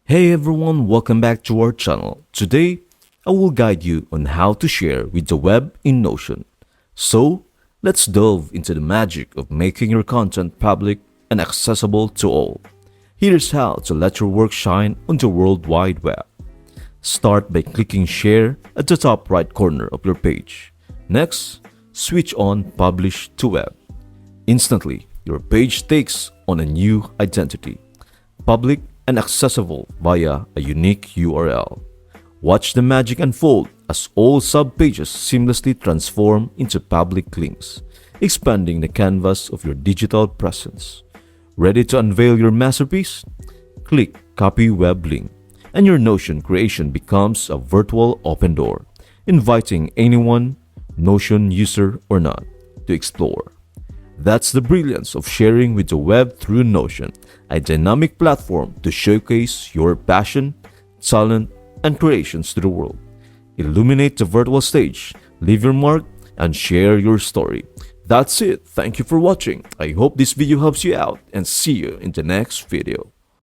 Hey everyone, welcome back to our channel. Today, I will guide you on how to share with the web in Notion. So, let's delve into the magic of making your content public and accessible to all. Here's how to let your work shine on the World Wide Web. Start by clicking Share at the top right corner of your page. Next, switch on Publish to Web. Instantly, your page takes on a new identity, public and accessible via a unique URL. Watch the magic unfold as all subpages seamlessly transform into public links, expanding the canvas of your digital presence. Ready to unveil your masterpiece? Click Copy Web Link, and your Notion creation becomes a virtual open door, inviting anyone, Notion user or not, to explore. That's the brilliance of sharing with the web through Notion, a dynamic platform to showcase your passion, talent, and creations to the world. Illuminate the virtual stage, leave your mark, and share your story. That's it. Thank you for watching. I hope this video helps you out and see you in the next video.